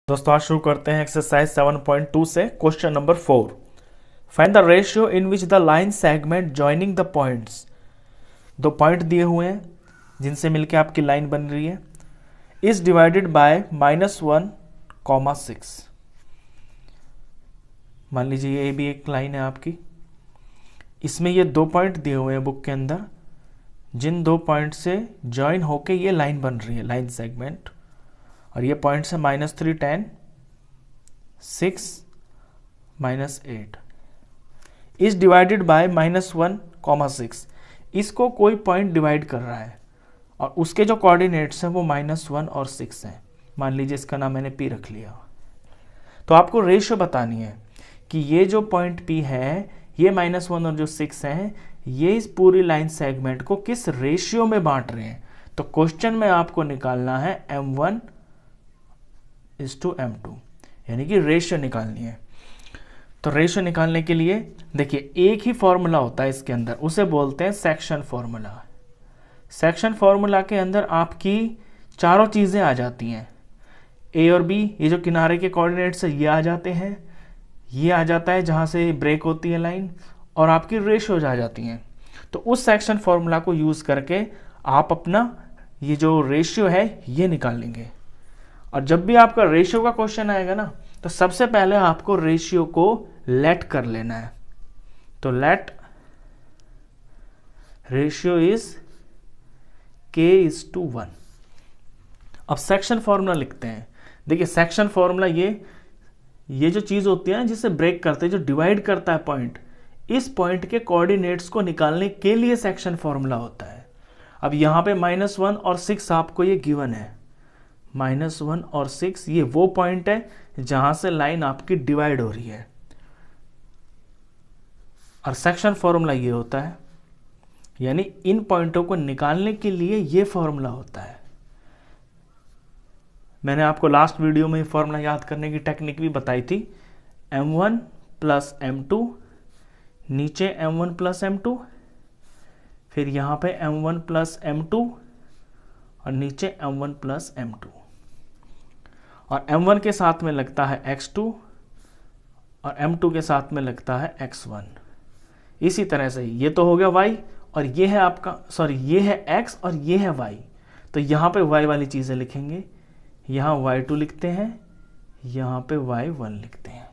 दोस्तों आज शुरू करते हैं एक्सरसाइज 7.2 से question number 4। Find the ratio in which the line segment joining the points. दो पॉइंट दिए हुए हैं जिनसे मिलकर आपकी लाइन बन रही है। Is divided by -1,6। मान लीजिए ये भी एक लाइन है आपकी, इसमें ये दो पॉइंट दिए हुए हैं बुक के अंदर, जिन दो पॉइंट से ज्वाइन होके ये लाइन बन रही है, लाइन सेगमेंट। और ये पॉइंट्स है -3, 10, 6, -8। Is divided by -1,6। इसको कोई पॉइंट डिवाइड कर रहा है और उसके जो कोऑर्डिनेट्स हैं वो -1 और 6 हैं। मान लीजिए इसका नाम मैंने P रख लिया। तो आपको रेशियो बतानी है कि ये जो पॉइंट P है, ये -1 और जो 6 है, ये इस पूरी लाइन सेगमेंट को किस रेशियो में बांट रहे हैं। तो क्वेश्चन में आपको निकालना है M1:M2, यानी कि रेशियो निकालनी है। तो रेशियो निकालने के लिए देखिए एक ही फॉर्मूला होता है इसके अंदर, उसे बोलते हैं सेक्शन फॉर्मूला। सेक्शन फॉर्मूला के अंदर आपकी चारों चीज़ें आ जाती हैं, A और B, ये जो किनारे के कोऑर्डिनेट्स है ये आ जाते हैं, ये आ जाता है जहाँ से ब्रेक होती है लाइन, और आपकी रेशियोज आ जाती हैं। तो उस सेक्शन फॉर्मूला को यूज़ करके आप अपना ये जो रेशियो है ये निकाल लेंगे। और जब भी आपका रेशियो का क्वेश्चन आएगा ना, तो सबसे पहले आपको रेशियो को लेट कर लेना है। तो लेट रेशियो इज K:1। अब सेक्शन फॉर्मूला लिखते हैं। देखिए सेक्शन फॉर्मूला ये जो चीज होती है ना जिसे ब्रेक करते हैं, जो डिवाइड करता है पॉइंट, इस पॉइंट के कोऑर्डिनेट्स को निकालने के लिए सेक्शन फॉर्मूला होता है। अब यहां पे -1 और 6 आपको ये गिवन है। -1 और 6 ये वो पॉइंट है जहां से लाइन आपकी डिवाइड हो रही है, और सेक्शन फॉर्मूला ये होता है, यानी इन पॉइंटों को निकालने के लिए ये फॉर्मूला होता है। मैंने आपको लास्ट वीडियो में फॉर्मूला याद करने की टेक्निक भी बताई थी। M1 + M2, नीचे M1 + M2, फिर यहां पे M1 + M2 और नीचे M1 + M2, और M1 के साथ में लगता है X2 और M2 के साथ में लगता है X1। इसी तरह से ये तो हो गया Y, और ये है आपका ये है X और ये है Y। तो यहाँ पे Y वाली चीज़ें लिखेंगे, यहाँ Y2 लिखते हैं, यहाँ पे Y1 लिखते हैं।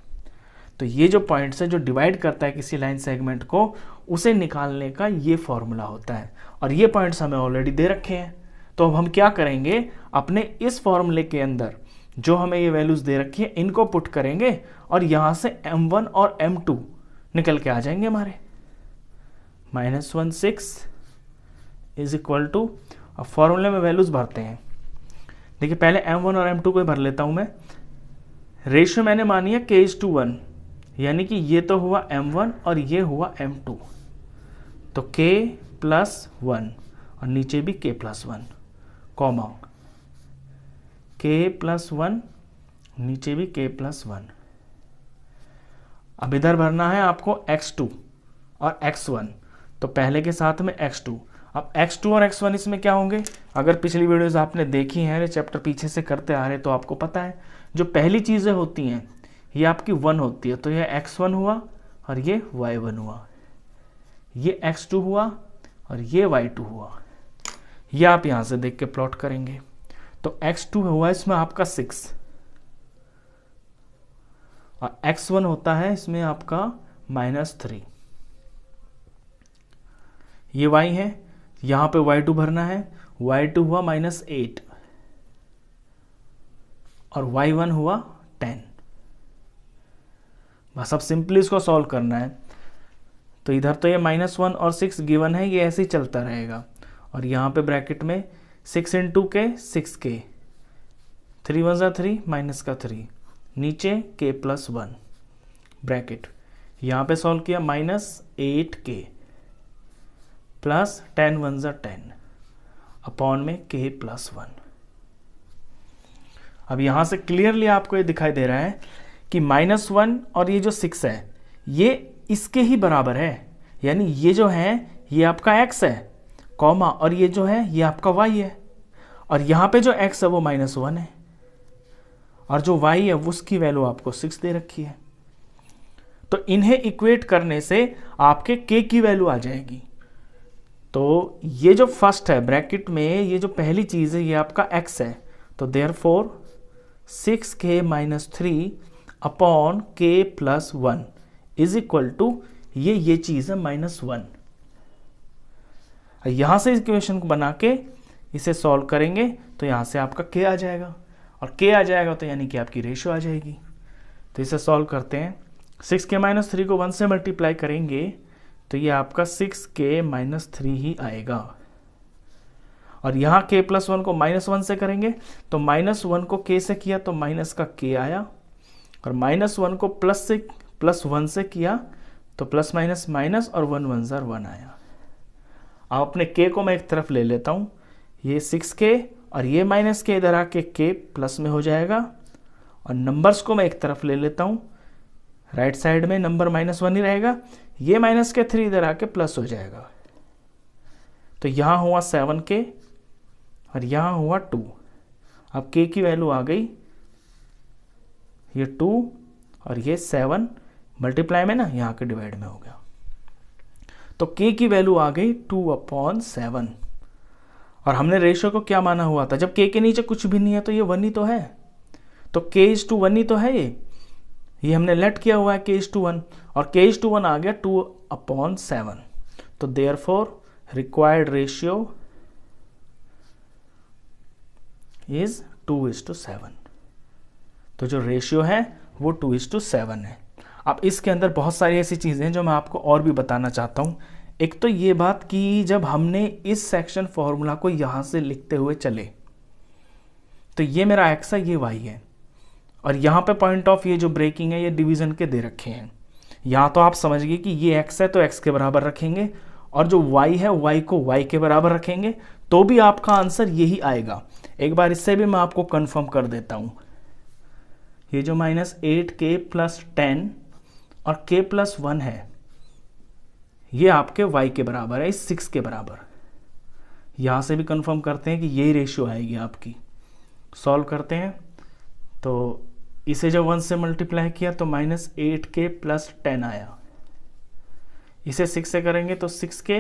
तो ये जो पॉइंट्स है जो डिवाइड करता है किसी लाइन सेगमेंट को, उसे निकालने का ये फॉर्मूला होता है। और ये पॉइंट्स हमें ऑलरेडी दे रखे हैं। तो अब हम क्या करेंगे, अपने इस फॉर्मूले के अंदर जो हमें ये वैल्यूज दे रखी है इनको पुट करेंगे, और यहाँ से M1 और M2 निकल के आ जाएंगे हमारे। -1,6 इज इक्वल टू, अब फॉर्मूले में वैल्यूज भरते हैं। देखिए पहले M1 और M2 को भर लेता हूं मैं। रेशियो मैंने मानी है K:1, यानी कि ये तो हुआ M1 और ये हुआ M2, तो K+1 और नीचे भी K+1, कॉमा K+1, नीचे भी K+1। अब इधर भरना है आपको X2 और X1, तो पहले के साथ में X2। अब X2 और X1 इसमें क्या होंगे, अगर पिछली वीडियोस आपने देखी हैं, चैप्टर पीछे से करते आ रहे, तो आपको पता है जो पहली चीज़ें होती हैं ये आपकी 1 होती है। तो ये X1 हुआ और ये Y1 हुआ, ये X2 हुआ और ये Y2 हुआ। ये आप यहाँ से देख के प्लॉट करेंगे। तो X2 हुआ इसमें आपका 6, और X1 होता है इसमें आपका -3। ये Y है, यहां पे Y2 भरना है, Y2 हुआ -8 और Y1 हुआ 10। बस अब सिंपली इसको सॉल्व करना है। तो इधर तो ये -1 और 6 गिवन है, ये ऐसे ही चलता रहेगा, और यहाँ पे ब्रैकेट में 6 × K 6K, 3 × 1 3 -3, नीचे K+1 ब्रैकेट। यहाँ पे सॉल्व किया -8K प्लस 10 × 1 10 अपॉन में K+1। अब यहाँ से क्लियरली आपको ये दिखाई दे रहा है कि -1 और ये जो 6 है ये इसके ही बराबर है, यानी ये जो है ये आपका X है, कॉमा, और ये जो है ये आपका Y है, और यहाँ पे जो x है वो -1 है, और जो y है उसकी वैल्यू आपको 6 दे रखी है। तो इन्हें इक्वेट करने से आपके k की वैल्यू आ जाएगी। तो ये जो फर्स्ट है ब्रैकेट में, ये जो पहली चीज है ये आपका x है, तो therefore 6k - 3 upon k + 1 is equal to ये चीज है -1। यहां से इक्वेशन को बना के इसे सॉल्व करेंगे तो यहां से आपका k आ जाएगा, और k आ जाएगा तो यानी कि आपकी रेशियो आ जाएगी। तो इसे सॉल्व करते हैं। 6k - 3 को 1 से मल्टीप्लाई करेंगे तो ये आपका 6k - 3 ही आएगा, और यहाँ k + 1 को -1 से करेंगे तो -1 को k से किया तो माइनस का k आया, और -1 को +1 से किया तो प्लस माइनस और 1 1 ज़र 1 आया। अब अपने k को मैं एक तरफ ले लेता हूँ, ये 6k और ये -k इधर आके k प्लस में हो जाएगा, और नंबर्स को मैं एक तरफ ले लेता हूँ, राइट साइड में नंबर -1 ही रहेगा, ये -3 इधर आके प्लस हो जाएगा। तो यहाँ हुआ 7k और यहाँ हुआ 2। अब k की वैल्यू आ गई, ये 2 और ये 7 मल्टीप्लाई में ना यहाँ के डिवाइड में हो गया, तो k की वैल्यू आ गई 2/7। और हमने रेशियो को क्या माना हुआ था, जब k के नीचे कुछ भी नहीं है तो ये 1 ही तो है, तो k = 1 ही तो है, ये हमने लेट किया हुआ है k = 1, और k = 1 आ गया 2/7। तो देयरफॉर रिक्वायर्ड रेशियो इज 2:7। तो जो रेशियो है वो 2:7 है। अब इसके अंदर बहुत सारी ऐसी चीज़ें हैं जो मैं आपको और भी बताना चाहता हूँ। एक तो ये बात कि जब हमने इस सेक्शन फॉर्मूला को यहाँ से लिखते हुए चले तो ये मेरा x है, ये y है, और यहाँ पे पॉइंट ऑफ ये जो ब्रेकिंग है ये डिवीजन के दे रखे हैं। यहाँ तो आप समझ गए कि ये x है तो x के बराबर रखेंगे, और जो y है y को y के बराबर रखेंगे, तो भी आपका आंसर यही आएगा। एक बार इससे भी मैं आपको कंफर्म कर देता हूँ, ये जो -8k + 10 और k + 1 है ये आपके y के बराबर है, इस 6 के बराबर। यहाँ से भी कंफर्म करते हैं कि यही रेशियो आएगी आपकी। सॉल्व करते हैं तो इसे जब 1 से मल्टीप्लाई किया तो -8k + 10 आया, इसे 6 से करेंगे तो 6k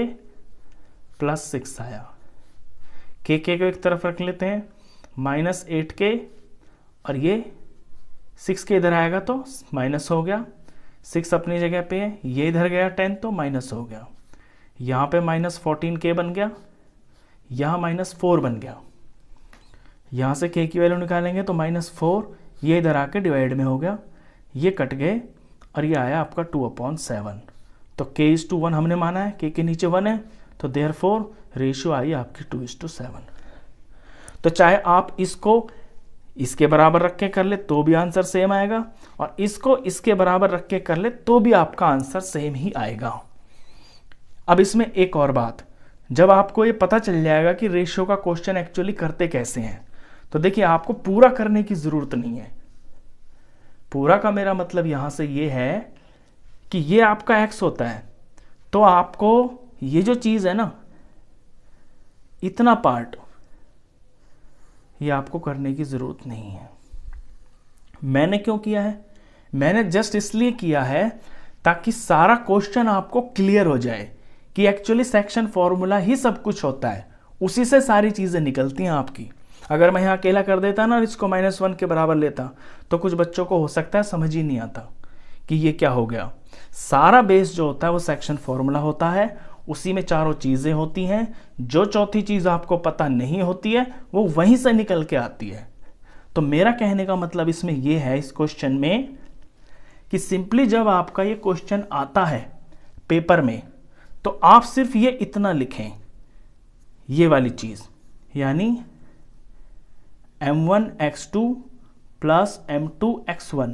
+ 6 आया। k को एक तरफ रख लेते हैं, -8k और ये 6k इधर आएगा तो माइनस हो गया, 6 अपनी जगह पे है, ये इधर गया 10 तो माइनस हो गया, यहाँ पे -14k बन गया, यहाँ -4 बन गया। यहाँ से k की वैल्यू निकालेंगे तो -4, ये इधर आके डिवाइड में हो गया, ये कट गए और ये आया आपका 2/7। तो k = 1 हमने माना है, k के नीचे 1 है, तो देयरफॉर रेशियो आई आपकी 2:7। तो चाहे आप इसको इसके बराबर रख के कर ले तो भी आंसर सेम आएगा, और इसको इसके बराबर रख के कर ले तो भी आपका आंसर सेम ही आएगा। अब इसमें एक और बात, जब आपको ये पता चल जाएगा कि रेशियो का क्वेश्चन एक्चुअली करते कैसे हैं, तो देखिए आपको पूरा करने की जरूरत नहीं है। पूरा का मेरा मतलब यहां से ये है कि ये आपका x होता है, तो आपको ये जो चीज है ना, इतना पार्ट ये आपको करने की ज़रूरत नहीं है। मैंने क्यों किया है, मैंने जस्ट इसलिए किया है ताकि सारा क्वेश्चन आपको क्लियर हो जाए कि एक्चुअली सेक्शन फॉर्मूला ही सब कुछ होता है, उसी से सारी चीज़ें निकलती हैं आपकी। अगर मैं यहाँ अकेला कर देता ना और इसको -1 के बराबर लेता तो कुछ बच्चों को हो सकता है समझ ही नहीं आता कि ये क्या हो गया। सारा बेस जो होता है वो सेक्शन फॉर्मूला होता है, उसी में चारों चीज़ें होती हैं। जो चौथी चीज़ आपको पता नहीं होती है वो वहीं से निकल के आती है। तो मेरा कहने का मतलब इसमें यह है, इस क्वेश्चन में, कि सिंपली जब आपका ये क्वेश्चन आता है पेपर में तो आप सिर्फ ये इतना लिखें, ये वाली चीज़, यानी m1x2 + m2x1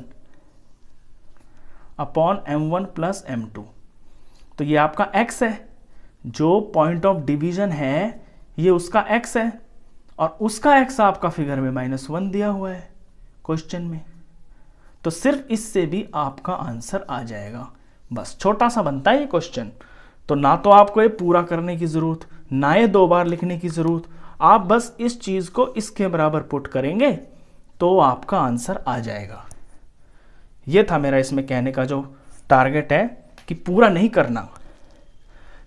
upon m1 + m2। तो ये आपका x है, जो पॉइंट ऑफ डिवीजन है ये उसका x है, और उसका x आपका फिगर में -1 दिया हुआ है क्वेश्चन में। तो सिर्फ इससे भी आपका आंसर आ जाएगा। बस छोटा सा बनता है ये क्वेश्चन, तो ना तो आपको ये पूरा करने की जरूरत, ना ये 2 बार लिखने की जरूरत। आप बस इस चीज को इसके बराबर पुट करेंगे तो आपका आंसर आ जाएगा। ये था मेरा इसमें कहने का जो टारगेट है कि पूरा नहीं करना।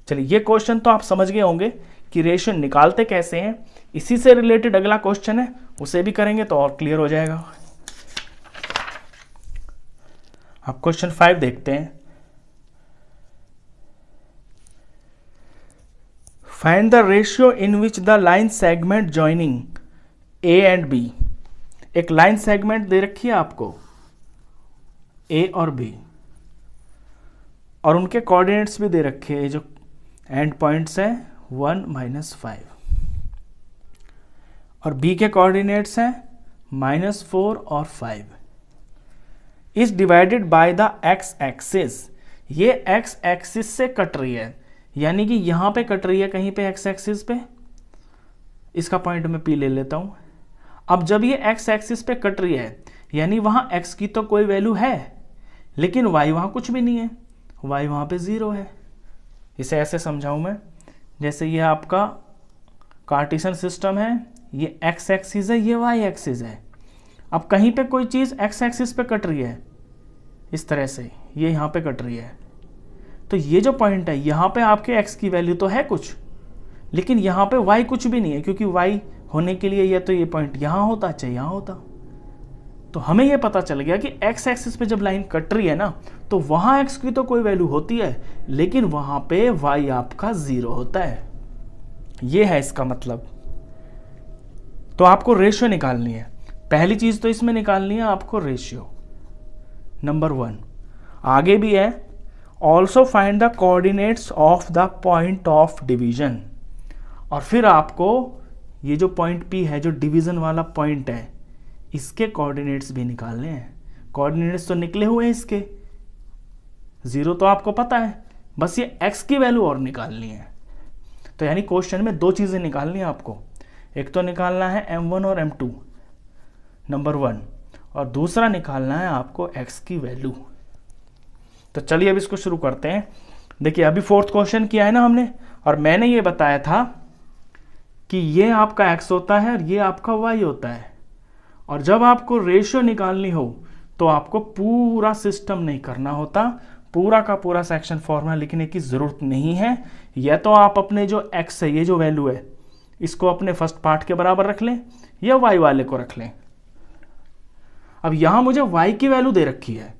चलिए, ये क्वेश्चन तो आप समझ गए होंगे कि रेशियो निकालते कैसे हैं। इसी से रिलेटेड अगला क्वेश्चन है, उसे भी करेंगे तो और क्लियर हो जाएगा। अब क्वेश्चन 5 देखते हैं। Find the ratio in which the line segment joining A and B. एक लाइन सेगमेंट दे रखी है आपको, ए और बी, और उनके कोऑर्डिनेट्स भी दे रखे हैं। जो एंड पॉइंट्स हैं 1 -5 और बी के कोऑर्डिनेट्स हैं -4 और 5। Is divided by the x axis. ये एक्स एक्सिस से कट रही है, यानी कि यहां पे कट रही है कहीं पे एक्स एक्सिस पे। इसका पॉइंट मैं पी ले लेता हूं। अब जब ये एक्स एक्सिस पे कट रही है, यानी वहां एक्स की तो कोई वैल्यू है, लेकिन वाई वहां कुछ भी नहीं है, वाई वहां पे 0 है। इसे ऐसे समझाऊं मैं, जैसे ये आपका कार्टेशियन सिस्टम है, ये एक्स एक्सिस है, ये वाई एक्सिस है। अब कहीं पे कोई चीज़ एक्स एक्सिस पे कट रही है, इस तरह से ये यहाँ पे कट रही है, तो ये जो पॉइंट है यहाँ पे आपके एक्स की वैल्यू तो है कुछ, लेकिन यहाँ पे वाई कुछ भी नहीं है, क्योंकि वाई होने के लिए या तो ये पॉइंट यहाँ होता चाहे यहाँ होता। तो हमें ये पता चल गया कि एक्स एक्सिस पे जब लाइन कट रही है ना, तो वहाँ एक्स की तो कोई वैल्यू होती है, लेकिन वहाँ पे वाई आपका 0 होता है। ये है इसका मतलब। तो आपको रेशियो निकालनी है। पहली चीज तो इसमें निकालनी है आपको रेशियो, नंबर 1। आगे भी है, also find the coordinates of the point of division. और फिर आपको ये जो पॉइंट P है, जो डिवीजन वाला पॉइंट है, इसके कोऑर्डिनेट्स भी निकालने हैं। कोऑर्डिनेट्स तो निकले हुए हैं इसके, 0 तो आपको पता है, बस ये x की वैल्यू और निकालनी है। तो यानी क्वेश्चन में 2 चीजें निकालनी है आपको। एक तो निकालना है m1 और m2 नंबर 1, और दूसरा निकालना है आपको x की वैल्यू। तो चलिए अब इसको शुरू करते हैं। देखिए, अभी 4th क्वेश्चन किया है ना हमने, और मैंने ये बताया था कि ये आपका x होता है और ये आपका y होता है। और जब आपको रेशियो निकालनी हो तो आपको पूरा सिस्टम नहीं करना होता, पूरा का पूरा सेक्शन फॉर्मूला लिखने की जरूरत नहीं है। या तो आप अपने जो x है, ये जो वैल्यू है, इसको अपने फर्स्ट पार्ट के बराबर रख लें, या y वाले को रख लें। अब यहां मुझे y की वैल्यू दे रखी है,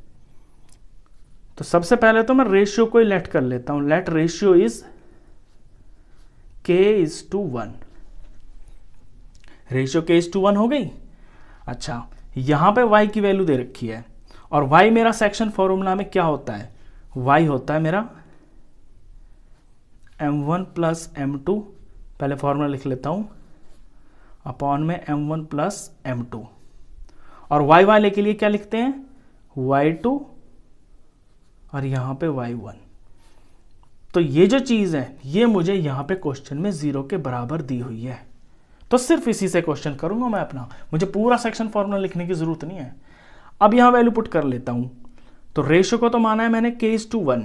तो सबसे पहले तो मैं रेशियो को ही लेट कर लेता हूं। Late ratio is k:1। Ratio k:1 हो गई। अच्छा, यहां पे y की वैल्यू दे रखी है, और y मेरा सेक्शन फॉर्मूला में क्या होता है, y होता है मेरा m1 प्लस m2, पहले फॉर्मूला लिख लेता हूं, अपॉन में m1 प्लस m2। और y वाले के लिए क्या लिखते हैं, y2, और यहां पे y1। तो ये जो चीज है, ये मुझे यहां पे क्वेश्चन में 0 के बराबर दी हुई है, तो सिर्फ इसी से क्वेश्चन करूंगा मैं अपना, मुझे पूरा सेक्शन फॉर्मूला लिखने की जरूरत नहीं है। अब यहां वैल्यू पुट कर लेता हूं। तो रेशियो को तो माना है मैंने k:1,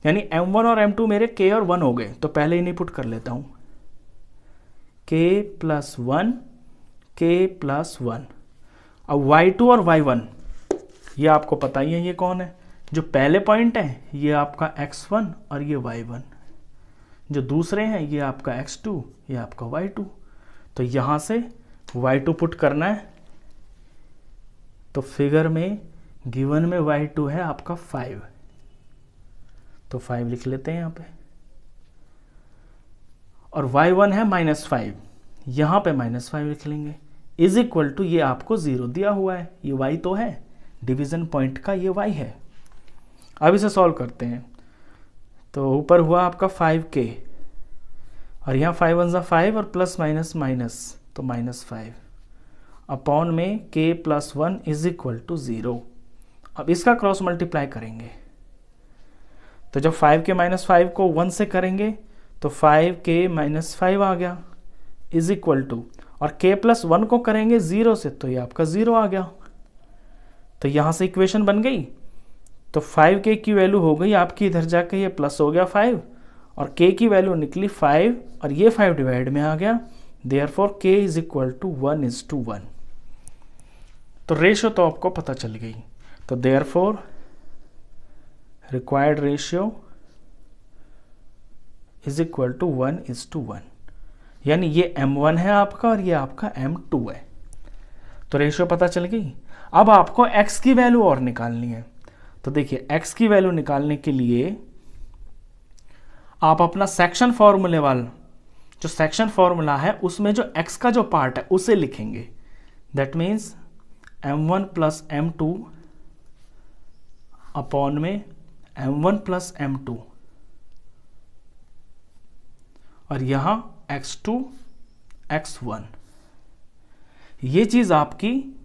यानी m1 और m2 मेरे k और 1 हो गए, तो पहले इन्हें पुट कर लेता हूं, k+1, k+1। अब y2 और y1 ये आपको पता ही है, ये कौन है, जो पहले पॉइंट है ये आपका x1 और ये y1, जो दूसरे हैं ये आपका x2, ये आपका y2। तो यहां से y2 पुट करना है, तो फिगर में गिवन में y2 है आपका 5, तो 5 लिख लेते हैं यहां पे। और y1 है -5, यहां पे -5 लिख लेंगे, इज इक्वल टू, ये आपको 0 दिया हुआ है, ये y तो है, डिवीजन पॉइंट का ये y है। अब इसे सॉल्व करते हैं। तो ऊपर हुआ आपका 5k, और यहाँ 5 1 ज़ा 5 और प्लस माइनस माइनस, तो -5 अपॉन में k+1 इज इक्वल टू 0। अब इसका क्रॉस मल्टीप्लाई करेंगे, तो जब 5k -5 को 1 से करेंगे तो 5k -5 आ गया, इज इक्वल टू, और k+1 को करेंगे 0 से, तो ये आपका 0 आ गया। तो यहाँ से इक्वेशन बन गई। तो 5k की वैल्यू हो गई आपकी, इधर जाके ये प्लस हो गया 5, और k की वैल्यू निकली 5, और ये 5 डिवाइड में आ गया, therefore k is equal to 1:1। तो रेशियो तो आपको पता चल गई। तो therefore required ratio is equal to 1:1, यानी ये m1 है आपका और ये आपका m2 है। तो रेशियो पता चल गई। अब आपको x की वैल्यू और निकालनी है। तो देखिए x की वैल्यू निकालने के लिए आप अपना सेक्शन फॉर्मूले वाला जो सेक्शन फॉर्मूला है उसमें जो x का जो पार्ट है उसे लिखेंगे। That means m1 plus m2 upon में m1 प्लस m2 और यहां x2 x1, ये चीज आपकी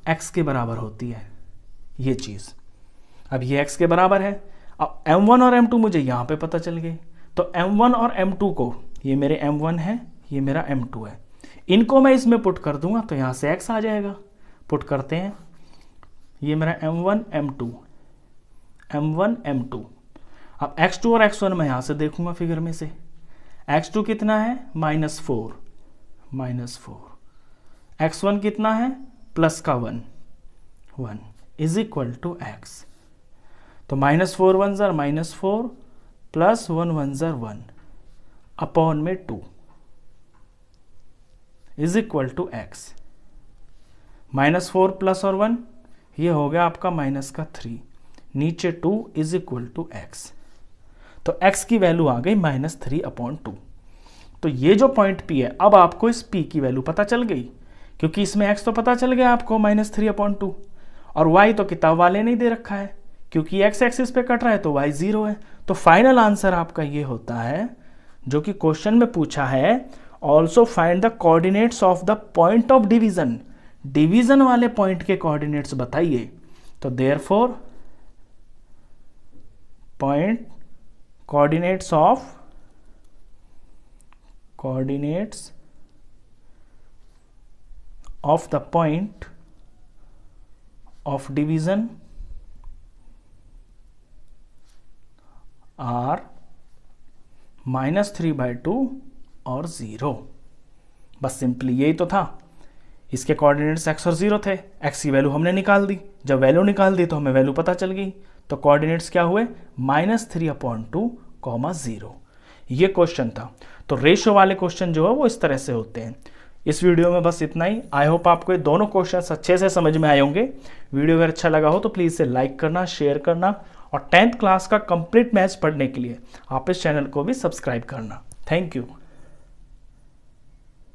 x के बराबर होती है। ये चीज अब ये x के बराबर है। अब m1 और m2 मुझे यहां पे पता चल गए। तो m1 और m2 को, ये मेरे m1 है, ये मेरा m2 है, इनको मैं इसमें पुट कर दूंगा तो यहां से x आ जाएगा। पुट करते हैं, ये मेरा m1 m2 m1 m2। अब x2 और x1 मैं यहां से देखूंगा फिगर में से। x2 कितना है -4, x1 कितना है प्लस का 1 इज इक्वल टू x। तो -4 1 ज़र -4 प्लस 1 1 ज़र 1 अपॉन में 2 is equal to x। -4 plus और 1 ये हो गया आपका माइनस का 3, नीचे 2 इज इक्वल टू x। तो x की वैल्यू आ गई -3/2। तो ये जो पॉइंट P है, अब आपको इस P की वैल्यू पता चल गई, क्योंकि इसमें x तो पता चल गया आपको -3/2 और y तो किताब वाले नहीं दे रखा है, क्योंकि x एक्सिस पे कट रहा है तो y 0 है। तो फाइनल आंसर आपका ये होता है जो कि क्वेश्चन में पूछा है, also find the coordinates of the point of division. Division वाले पॉइंट के कोऑर्डिनेट्स बताइए। तो therefore point coordinates of the point of division are -3/2 और 0। बस सिंपली यही तो था। इसके कोऑर्डिनेट्स x और 0 थे, x की वैल्यू हमने निकाल दी। जब वैल्यू निकाल दी तो हमें वैल्यू पता चल गई। तो कोऑर्डिनेट्स क्या हुए -3/2, 0। ये क्वेश्चन था। तो रेशियो वाले क्वेश्चन जो है वो इस तरह से होते हैं। इस वीडियो में बस इतना ही। आई होप आपको ये दोनों क्वेश्चन अच्छे से समझ में आए होंगे। वीडियो अगर अच्छा लगा हो तो प्लीज़ इसे लाइक करना, शेयर करना और 10th क्लास का कंप्लीट मैथ्स पढ़ने के लिए आप इस चैनल को भी सब्सक्राइब करना। Thank you.